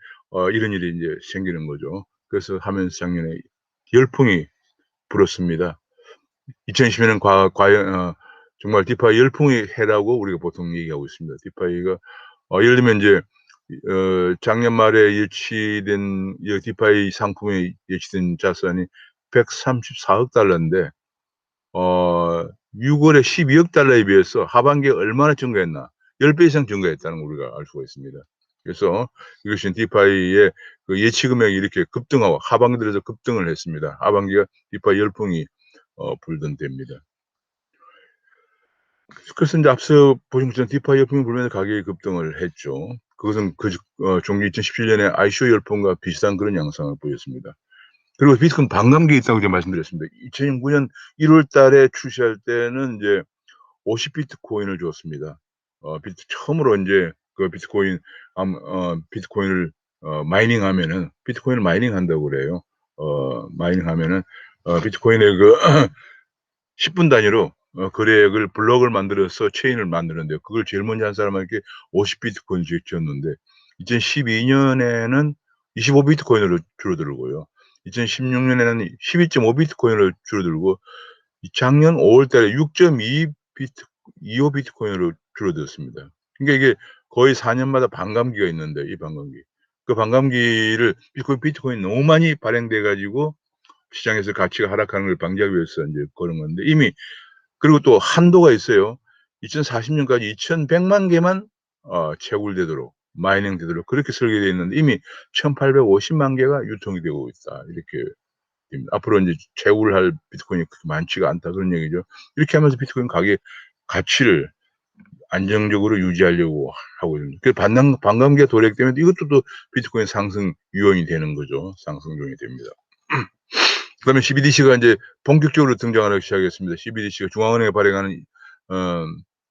Speaker 1: 이런 일이 인제 생기는 거죠. 그래서 하면서 작년에 열풍이 불었습니다. 2020 년은 과연 정말 디파이 열풍의 해라고 우리가 보통 얘기하고 있습니다. 디파이가 예를 들면 인제 작년 말에 예치된 이 디파이 상품에 예치된 자산이 134억 달러인데 6 월에 12억 달러에 비해서 하반기에 얼마나 증가했나. 10배 이상 증가했다는 걸 우리가 알 수가 있습니다. 그래서 이것이 디파이의 그 예치 금액이 이렇게 급등하고 하반기 들어서 급등을 했습니다. 하반기가 디파이 열풍이 불던 때입니다. 그래서 인제 앞서 보신 것처럼 디파이 열풍이 불면서 가격이 급등을 했죠. 그것은 종기 2017 년에 ICO 열풍과 비슷한 그런 양상을 보였습니다. 그리고 비트코인 반감기가 있다고 제가 말씀드렸습니다. 2009년 1월 달에 출시할 때는 인제 50 비트코인을 줬습니다. 처음으로 인제 그 비트코인을 마이닝하면은 비트코인을 마이닝한다고 그래요. 마이닝하면은 비트코인의 그 10분 단위로 거래액을 블록을 만들어서 체인을 만드는데요. 그걸 제일 먼저 한 사람에게 50 비트코인을 줬는데 2012 년에는 25 비트코인으로 줄어들고요. 2016 년에는 12.5 비트코인으로 줄어들고 이 작년 5월 달에 6.2 비트 25 비트코인으로 줄어들었습니다. 그러니까 이게 거의 4 년마다 반감기가 있는데 이 반감기. 그 반감기를 비트코인이 너무 많이 발행돼 가지고 시장에서 가치가 하락하는 걸 방지하기 위해서 인제 그런 건데 이미 그리고 또 한도가 있어요. 2040 년까지 2,100만 개만 채굴되도록 마이닝 되도록 그렇게 설계되어 있는데 이미 1,850만 개가 유통이 되고 있다. 이렇게 됩니다. 앞으로 인제 채굴할 비트코인이 그렇게 많지가 않다 그런 얘기죠. 이렇게 하면서 비트코인 가격 가치를 안정적으로 유지하려고 하고 있는 그 반감기가 도래되면 이것도 또 비트코인 상승 유언이 되는 거죠. 상승 요인이 됩니다. 그다음에 CBDC가 인제 본격적으로 등장하기 시작했습니다. CBDC가 중앙은행이 발행하는 어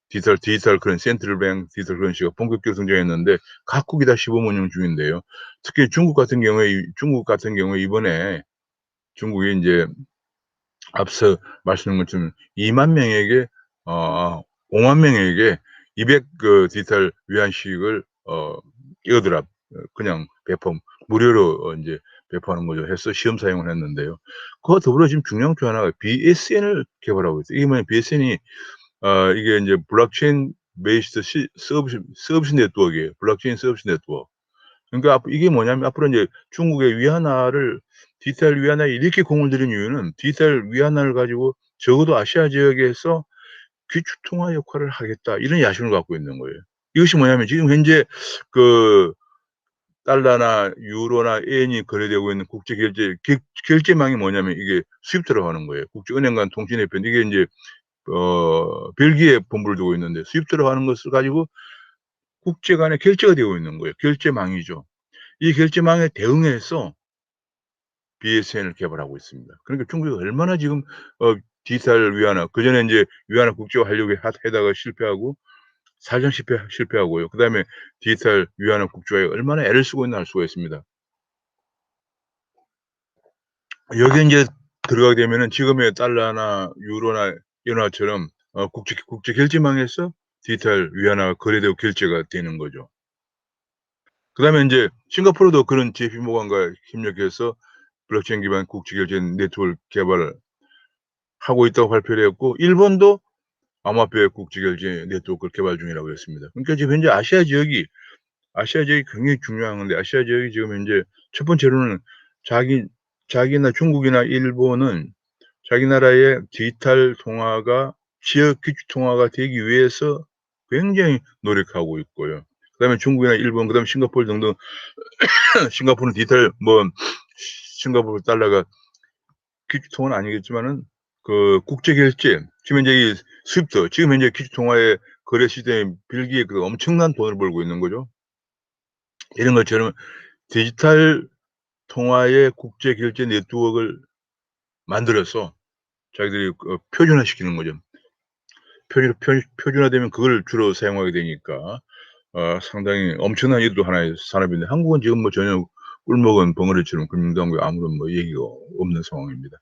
Speaker 1: 디지털 그런 센트럴 뱅크 디지털 커런시가 본격적으로 등장했는데 각국이 다 시범 운영 중인데요. 특히 중국 같은 경우에 이번에 중국이 인제 앞서 말씀드린 것처럼 2만 명에게 5만 명에게 200 그 디지털 위안씩을 에어드랍 그냥 무료로 인제 배포하는 거죠. 해서 시험 사용을 했는데요. 그와 더불어 지금 중요한 중 하나가 BSN을 개발하고 있어요. 이게 뭐냐면 BSN이 이게 인제 블록체인 베이스드 서비스 네트워크예요. 블록체인 서비스 네트워크. 그러니까 이게 뭐냐면 앞으로 인제 중국의 위안화를 디지털 위안화에 이렇게 공을 들인 이유는 디지털 위안화를 가지고 적어도 아시아 지역에서 '귀추통화 역할을 하겠다.' 이런 야심을 갖고 있는 거예요. 이것이 뭐냐면 지금 현재 그 달러나 유로나 엔이 거래되고 있는 국제 결제망이 뭐냐면 이게 스위프트라고 하는 거예요. 국제 은행 간 통신회표 이게 인제 벨기에에 본부를 두고 있는데 스위프트라고 하는 것을 가지고 국제 간에 결제가 되고 있는 거예요. 결제망이죠. 이 결제망에 대응해서 BSN을 개발하고 있습니다. 그러니까 중국이 얼마나 지금 디지털 위안화 그전에 인제 위안화 국제화하려고 하다가 실패하고 사전 실패하고요. 그다음에 디지털 위안화 국제화에 얼마나 애를 쓰고 있나 알 수가 있습니다. 여기에 인제 들어가게 되면은 지금의 달러나 유로나 엔화처럼 국제 결제망에서 디지털 위안화가 거래되고 결제가 되는 거죠. 그다음에 인제 싱가포르도 그런 JP모건과 협력해서 블록체인 기반 국제 결제 네트워크 개발을 하고 있다고 발표를 했고, 일본도 암호화폐 국제 결제 네트워크를 개발 중이라고 했습니다. 그러니까 지금 현재 아시아 지역이 굉장히 중요한 건데, 아시아 지역이 지금 현재 첫 번째로는 자기 자기나 중국이나 일본은 자기 나라의 디지털 통화가 지역 기초 통화가 되기 위해서 굉장히 노력하고 있고요. 그다음에 중국이나 일본, 그다음에 싱가포르 등등 싱가포르는 디지털 싱가포르 달러가 기초 통화는 아니겠지만은 그 국제 결제, 지금 현재 이 스위프트, 지금 현재 기초 통화의 거래 시스템 빌기에 그 엄청난 돈을 벌고 있는 거죠. 이런 것처럼 디지털 통화의 국제 결제 네트워크를 만들어서 자기들이 표준화시키는 거죠. 표준화되면 그걸 주로 사용하게 되니까 상당히 엄청난 일도 하나의 산업인데, 한국은 지금 뭐 전혀 꿀먹은 벙어리처럼 금융당국에 아무런 뭐 얘기가 없는 상황입니다.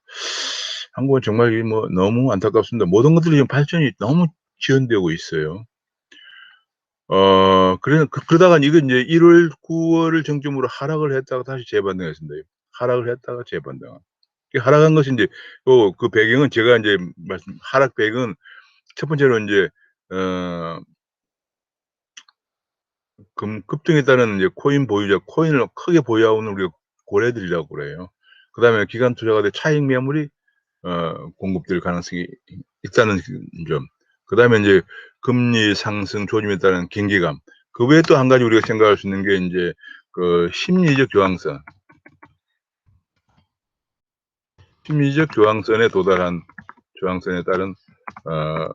Speaker 1: 한국은 정말 이 뭐 너무 안타깝습니다. 모든 것들이 지금 발전이 너무 지연되고 있어요. 그러다가 이게 인제 1 월, 9 월을 정점으로 하락을 했다가 다시 재반등했습니다. 하락을 했다가 재반등. 이 하락한 것이 인제 그 배경은 제가 인제 하락 배경은 첫 번째로 인제 어 급등에 따른 이제 코인 보유자, 코인을 크게 보유하고는 우리가 고래들이라고 그래요. 그다음에 기관 투자가 돼 차익 매물이 공급될 가능성이 있다는 그 점. 그다음에 인제 금리 상승 조짐에 따른 경계감. 그 외에 또 한 가지 우리가 생각할 수 있는 게 인제 그 심리적 저항선에 도달한, 저항선에 따른 어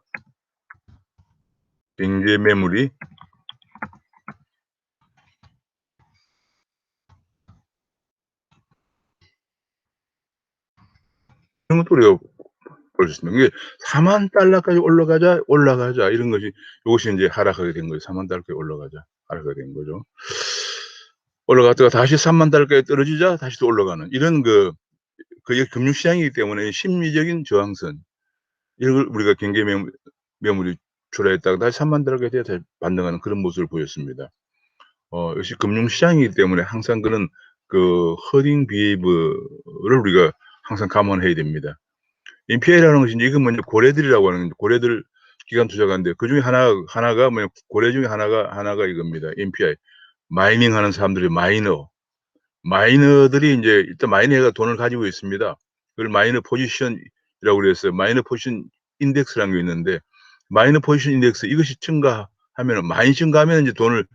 Speaker 1: 경제 매물이, 이런 것도 우리가 볼 수 있습니다. 이게 4만 달러까지 올라가자, 올라가자 이런 것이, 요것이 인제 하락하게 된 거예요. 4만 달러까지 올라가자 하락하게 된 거죠. 올라갔다가 다시 3만 달러까지 떨어지자 다시 또 올라가는 이런 그게 금융시장이기 때문에 심리적인 저항선, 이런 걸 우리가 경계 매물이 출하했다가 다시 3만 달러까지 돼야 다시 반등하는 그런 모습을 보였습니다. 역시 금융시장이기 때문에 항상 그런 허링 비헤이브를 우리가 항상 감안해야 됩니다. 인피아라는 것이 인제 이건 먼저 고래들이라고 하는, 고래들 기관 투자가인데, 그중에 하나가 뭐냐, 고래 중에 하나가 이겁니다. 인피아. 마이닝하는 사람들이 마이너들이 인제 일단 마이너가 돈을 가지고 있습니다. 그걸 마이너 포지션이라고 그랬어요. 마이너 포지션 인덱스라는 게 있는데, 마이너 포지션 인덱스 이것이 증가하면은, 많이 증가하면 인제 돈을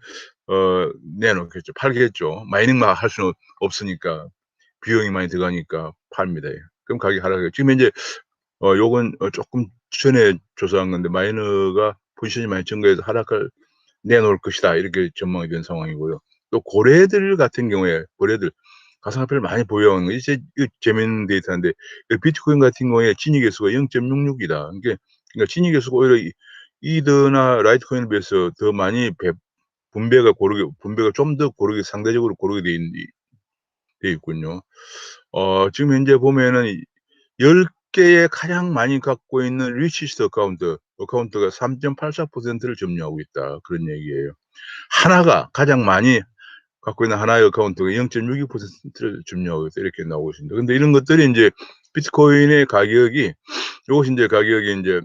Speaker 1: 내놓겠죠. 팔겠죠. 마이닝만 할 수는 없으니까. 비용이 많이 들어가니까 팝니다. 예. 그럼 가격이 하락해요. 지금 현재 요건 쪼끔 전에 조사한 건데, 마이너가 포지션이 많이 증가해서 하락을 내놓을 것이다, 이렇게 전망이 된 상황이고요. 또 고래들 같은 경우에, 가상화폐를 많이 보유하는 거, 이제 이거 재밌는 데이터인데, 이 비트코인 같은 경우에 진위 계수가 0.66 이다. 이게 그러니까 진위 계수가 오히려 이더나 라이트코인에 비해서 더 많이 분배가 좀 더 고르게, 상대적으로 고르게 돼 있군요. 지금 현재 보면은 10 개의 가장 많이 갖고 있는 리치스트 어카운트가 3.84%를 점유하고 있다, 그런 얘기예요. 하나가 가장 많이 갖고 있는 하나의 어카운트가 0.62%를 점유하고 있다, 이렇게 나오고 있습니다. 근데 이런 것들이 인제 비트코인의 가격이, 요것이 인제 가격이 인제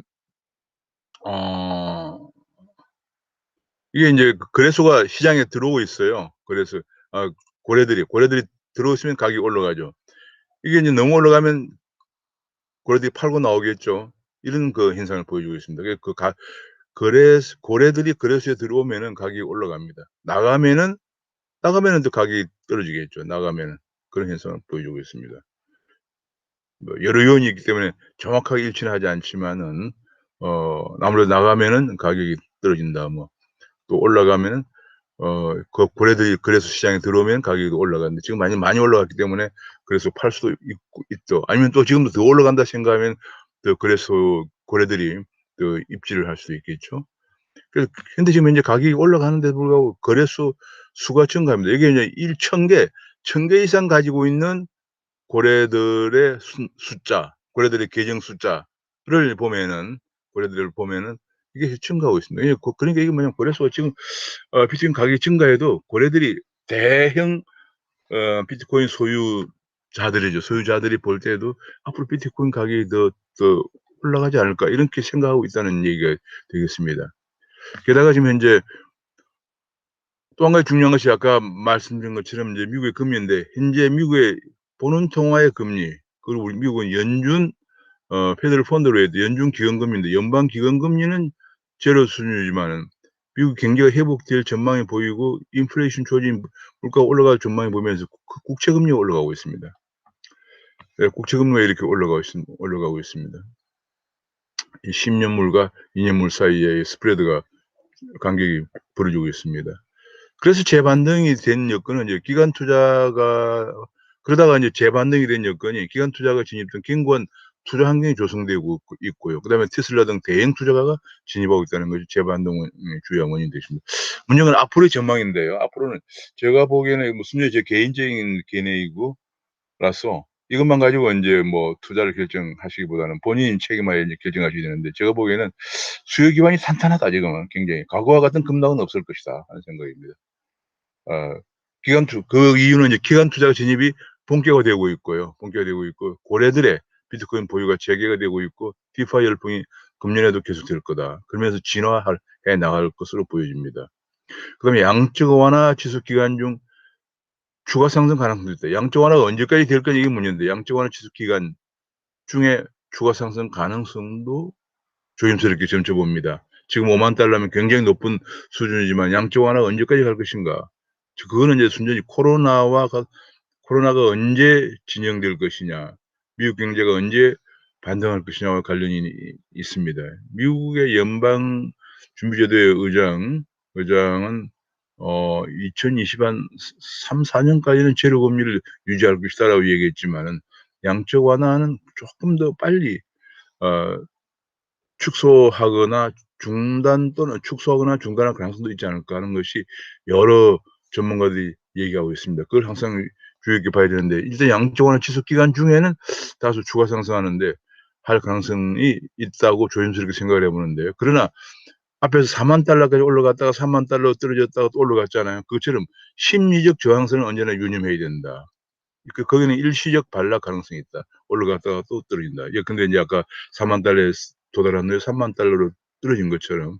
Speaker 1: 어 이게 인제 거래소가 시장에 들어오고 있어요. 그래서 고래들이 들어오시면 가격이 올라가죠. 이게 인제 너무 올라가면 고래들이 팔고 나오겠죠. 이런 현상을 보여주고 있습니다. 그그 가 고래들이 거래소에 들어오면은 가격이 올라갑니다. 나가면은 또 가격이 떨어지겠죠, 나가면은. 그런 현상을 보여주고 있습니다. 뭐 여러 요인이 있기 때문에 정확하게 일치는 하지 않지만은 아무래도 나가면은 가격이 떨어진다, 뭐 또 올라가면은 고래들이 그래서 시장에 들어오면 가격이 올라가는데, 지금 많이 올라갔기 때문에 그래서 팔 수도 있죠. 아니면 또 지금도 더 올라간다 생각하면 더 고래들이 더 입지를 할 수도 있겠죠. 그래서 근데 지금 현재 가격이 올라가는데도 불구하고 거래소 수가 증가합니다. 이게 이제 1,000개 이상 가지고 있는 고래들의 숫자, 고래들의 계정 숫자를 보면은 고래들을 보면은 이게 증가하고 있습니다. 예, 그러니까 이게 뭐냐면 고래 수가 지금 비트코인 가격이 증가해도 고래들이 대형 비트코인 소유자들이죠. 소유자들이 볼 때에도 '앞으로 비트코인 가격이 더 올라가지 않을까.' 이렇게 생각하고 있다는 얘기가 되겠습니다. 게다가 지금 현재 또 한 가지 중요한 것이 아까 말씀드린 것처럼 이제 미국의 금리인데, 현재 미국의 보는 통화의 금리, 그리고 우리 미국은 연준 페더럴 펀드 레이트, 연준 기준금리인데, 연방 기준금리는 제로 수준이지만은 미국 경제가 회복될 전망이 보이고 인플레이션 초진, 물가가 올라갈 전망이 보이면서 국채 금리가 올라가고 있습니다. 네, 국채 금리가 이렇게 올라가고 있습니다. 이 10년물과 2년물 사이의 스프레드가 간격이 벌어지고 있습니다. 그래서 재반등이 된 여건은 이제 기관 투자가, 그러다가 이제 재반등이 된 여건이 기관 투자가 진입된 견고한 투자 환경이 조성되고 있고요. 그다음에 테슬라 등 대형 투자가가 진입하고 있다는 것이 재반등의 주요 원인이 되십니다. 문제는 앞으로의 전망인데요. 앞으로는 제가 보기에는 뭐 순전히 제 개인적인 견해이고 라서 이것만 가지고 인제 뭐 투자를 결정하시기보다는 본인이 책임하에 이제 결정하셔야 되는데, 제가 보기에는 '수요 기반이 탄탄하다 지금은 굉장히. 과거와 같은 급락은 없을 것이다.' 하는 생각입니다. 그 이유는 이제 기관 투자 진입이 본격화되고 있고요. 본격화되고 있고 고래들의 비트코인 보유가 재개가 되고 있고 디파이 열풍이 금년에도 계속될 거다. 그러면서 해 나갈 것으로 보여집니다. 그다음에 양적 완화 지속 기간 중 추가 상승 가능성도 있다. 양적 완화가 언제까지 될 거냐 이게 문제인데, 양적 완화 지속 기간 중에 추가 상승 가능성도 조심스럽게 점쳐봅니다. 지금 50,000 달러면 굉장히 높은 수준이지만 양적 완화가 언제까지 갈 것인가? 그거는 이제 순전히 코로나가 언제 진정될 것이냐, 미국 경제가 언제 반등할 것이냐와 관련이 있습니다. 미국의 연방 준비제도의 의장은 2020 한 3-4 년까지는 제로 금리를 유지할 것이다라고 얘기했지만은 양적 완화는 조금 더 빨리 어 축소하거나 축소하거나 중단할 가능성도 있지 않을까 하는 것이 여러 전문가들이 얘기하고 있습니다. 그걸 항상 주의 깊게 봐야 되는데, 일단 양적 완화 지속 기간 중에는 다소 추가 상승하는데 할 가능성이 있다고 조심스럽게 생각을 해 보는데요. 그러나 앞에서 40,000 달러까지 올라갔다가 30,000 달러 떨어졌다가 또 올라갔잖아요. 그것처럼 심리적 저항선은 언제나 유념해야 된다. 거기는 일시적 반락 가능성이 있다. 올라갔다가 또 떨어진다. 근데 인제 아까 40,000 달러에 도달한 후에 30,000 달러로 떨어진 것처럼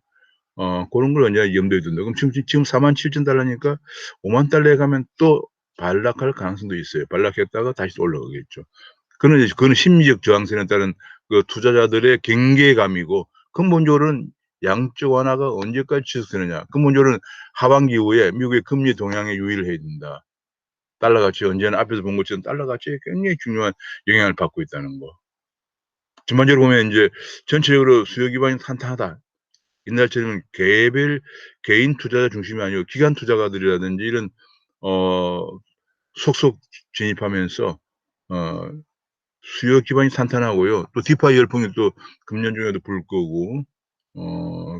Speaker 1: 고런 걸 언제나 염두에 둔다. 그럼 지금 47,000 달러니까 50,000 달러에 가면 또 반락할 가능성도 있어요. 반락했다가 다시 또 올라가겠죠. 그거는 심리적 저항선에 따른 그 투자자들의 경계감이고, 근본적으로는 양적 완화가 언제까지 지속되느냐. 근본적으로는 하반기 이후에 미국의 금리 동향에 유의를 해야 된다. 달러 가치, 언제나 앞에서 본 것처럼 달러 가치에 굉장히 중요한 영향을 받고 있다는 거. 전반적으로 보면 인제 전체적으로 수요 기반이 탄탄하다. 옛날처럼 개별 개인 투자자 중심이 아니고 기관 투자가들이라든지 이런 어 속속 진입하면서 어 수요 기반이 탄탄하고요. 또 디파이 열풍이 또 금년 중에도 불 거고, 어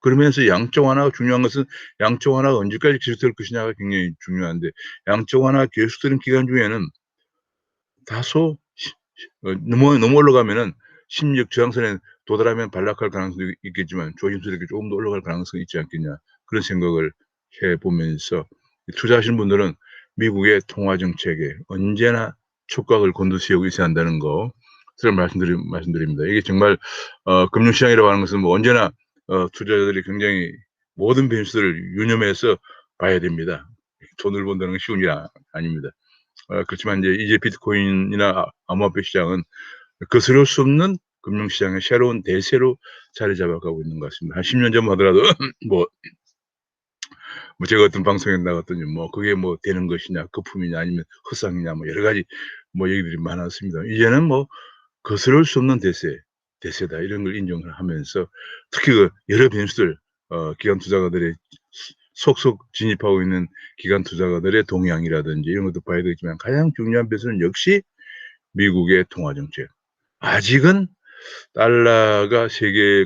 Speaker 1: 그러면서 양적 완화가 중요한 것은 양적 완화가 언제까지 지속될 것이냐가 굉장히 중요한데, 양적 완화가 계속되는 기간 중에는 다소 너무 올라가면은 심리적 저항선에 도달하면 반락할 가능성도 있겠지만 조심스럽게 조금 더 올라갈 가능성이 있지 않겠냐, 그런 생각을 해 보면서 투자하시는 분들은 미국의 통화 정책에 언제나 촉각을 곤두세우고 있어야 한다는 거 를 말씀드립니다. 이게 정말 금융시장이라고 하는 것은 뭐 언제나 투자자들이 굉장히 모든 변수를 유념해서 봐야 됩니다. 돈을 번다는 건 쉬운 일이 아닙니다. 그렇지만 이제 비트코인이나 암호화폐 시장은 거스를 수 없는 금융시장의 새로운 대세로 자리 잡아가고 있는 것 같습니다. 한 10년 전만 하더라도 뭐 제가 어떤 방송에 나갔더니 뭐 "그게 뭐 되는 것이냐. 거품이냐. 아니면 헛상이냐." 뭐 여러 가지 뭐 얘기들이 많았습니다. 이제는 뭐 "거스를 수 없는 대세다." 이런 걸 인정을 하면서, 특히 그 여러 변수들, 기관 투자가들의 속속 진입하고 있는 기관 투자가들의 동향이라든지 이런 것도 봐야 되겠지만, 가장 중요한 변수는 역시 미국의 통화 정책. 아직은 달러가 세계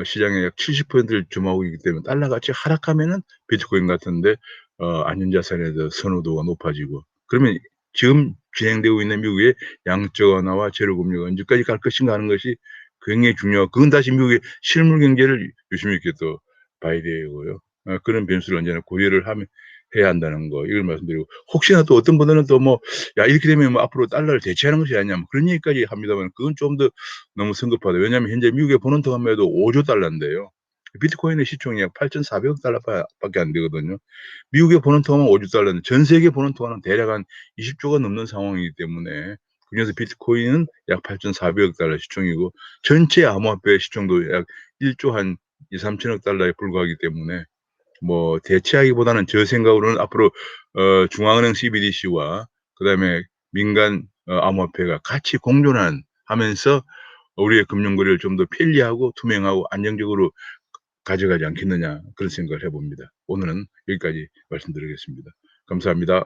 Speaker 1: 시장의 약 70%를 점하고 있기 때문에 달러 가치가 하락하면은 비트코인 같은데 안전자산에 대한 선호도가 높아지고, 그러면 지금 진행되고 있는 미국의 양적 완화와 재료 금리가 언제까지 갈 것인가 하는 것이 굉장히 중요하고 그건 다시 미국의 실물 경제를 유심히 이렇게 또 봐야 되고요. 그런 변수를 언제나 고려를 하면 해야 한다는 거 이걸 말씀드리고 혹시나 또 어떤 분들은 또 뭐 "야 이렇게 되면 뭐 앞으로 달러를 대체하는 것이 아니냐." 뭐 그런 얘기까지 합니다만 그건 좀 더 너무 성급하다. 왜냐하면 현재 미국의 본원통화만 해도 5조 달러인데요. 비트코인의 시총이 약 8,400억 달러 밖에 안 되거든요. 미국의 본원통화만 5조 달러인데 전 세계 본원통화는 대략 한 20조가 넘는 상황이기 때문에 그중에서 비트코인은 약 8,400억 달러 시총이고 전체 암호화폐 시총도 약 1조 한 2-3천억 달러에 불과하기 때문에 뭐 대체하기보다는 저 생각으로는 앞으로 중앙은행 CBDC와 그다음에 민간 암호화폐가 같이 공존한 하면서 우리의 금융 거래를 좀 더 편리하고 투명하고 안정적으로 가져가지 않겠느냐 그런 생각을 해 봅니다. 오늘은 여기까지 말씀드리겠습니다. 감사합니다.